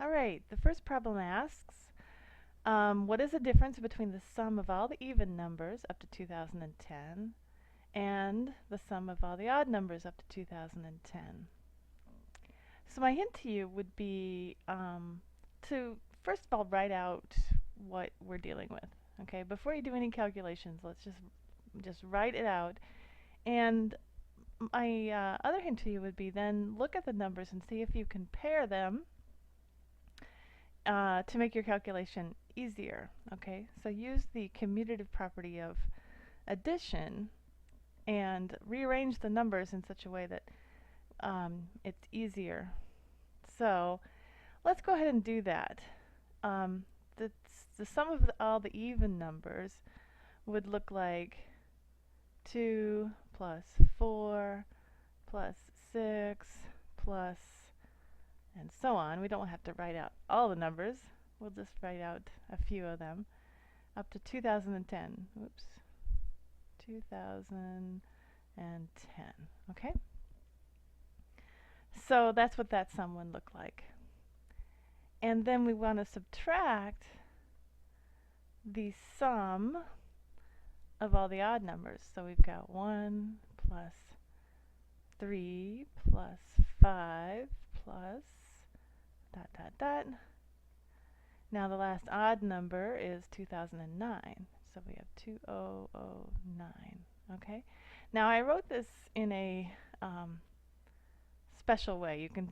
All right, the first problem asks, what is the difference between the sum of all the even numbers up to 2010 and the sum of all the odd numbers up to 2010? So my hint to you would be to first of all write out what we're dealing with. Okay, before you do any calculations, let's just write it out. And my other hint to you would be then look at the numbers and see if you compare them to make your calculation easier. Okay, so use the commutative property of addition and rearrange the numbers in such a way that it's easier. So let's go ahead and do that. Um, the sum of all the even numbers would look like 2 plus 4 plus 6 plus and so on. We don't have to write out all the numbers. We'll just write out a few of them up to 2010. Oops. 2010. Okay? So that's what that sum would look like. And then we want to subtract the sum of all the odd numbers. So we've got 1 plus 3 plus 5 plus dot dot dot. Now the last odd number is 2009. So we have 2009. Okay? Now I wrote this in a special way. You can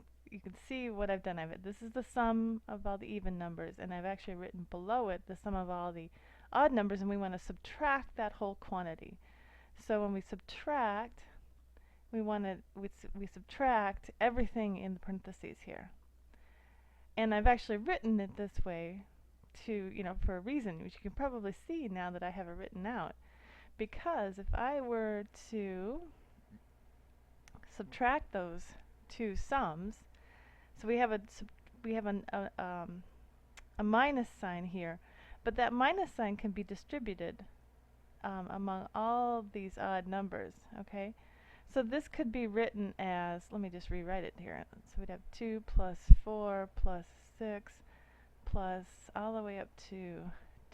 see what I've done. This is the sum of all the even numbers, and I've actually written below it the sum of all the odd numbers, and we want to subtract that whole quantity. So when we subtract, we subtract everything in the parentheses here. And I've actually written it this way to, for a reason, which you can probably see now that I have it written out. Because if I were to subtract those two sums, so we have a minus sign here, but that minus sign can be distributed among all these odd numbers. Okay, so this could be written as, let me just rewrite it here. So we'd have 2 plus 4 plus 6 plus all the way up to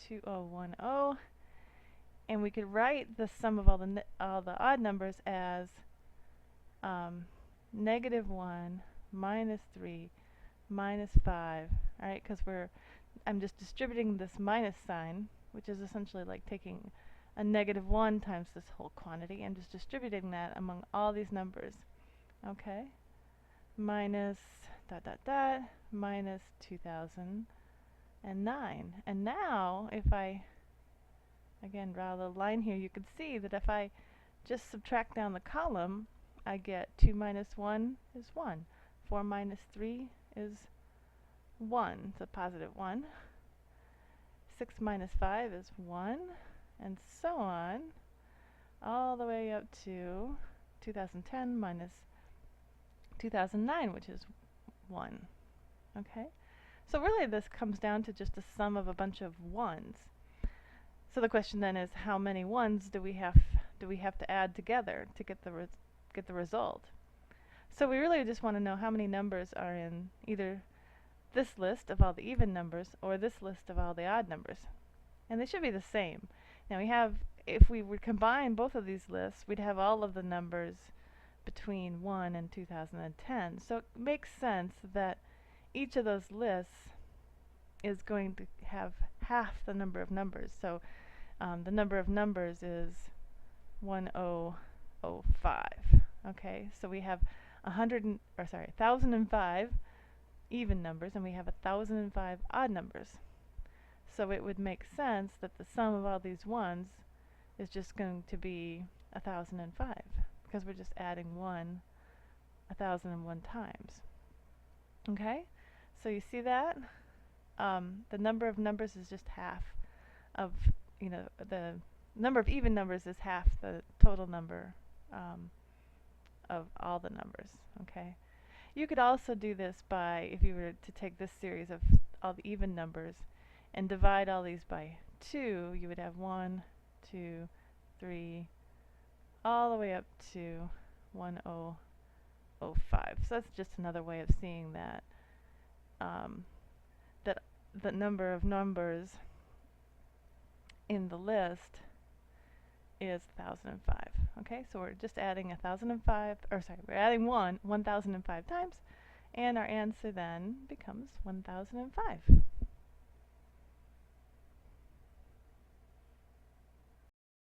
2010, and we could write the sum of all the odd numbers as negative 1 minus 3 minus 5. All right, because I'm just distributing this minus sign, which is essentially like taking a negative 1 times this whole quantity and just distributing that among all these numbers. Okay, minus dot dot dot minus 2009. And now if I again draw the line here, you can see that if I just subtract down the column, I get 2 minus 1 is 1. 4 minus 3 is 1, so positive 1. 6 minus 5 is 1, and so on, all the way up to 2010 minus 2009, which is 1. Okay? So really this comes down to just a sum of a bunch of 1s. So the question then is, how many 1s do we have to add together to get the result? So we really just want to know how many numbers are in either this list of all the even numbers or this list of all the odd numbers. And they should be the same. Now if we would combine both of these lists, we'd have all of the numbers between 1 and 2010. So it makes sense that each of those lists is going to have half the number of numbers. So the number of numbers is 1005. Okay, so we have 1005 even numbers, and we have 1005 odd numbers. So it would make sense that the sum of all these 1s is just going to be 1005, because we're just adding 1001 times. Okay, so you see that? The number of numbers is just half of, the number of even numbers is half the total number of all the numbers. Okay, you could also do this by, if you were to take this series of all the even numbers and divide all these by 2, you would have 1, 2, 3, all the way up to 1005. So that's just another way of seeing that the number of numbers in the list is 1005. Okay, so we're just adding 1005, or sorry, we're adding 1005 times, and our answer then becomes 1005.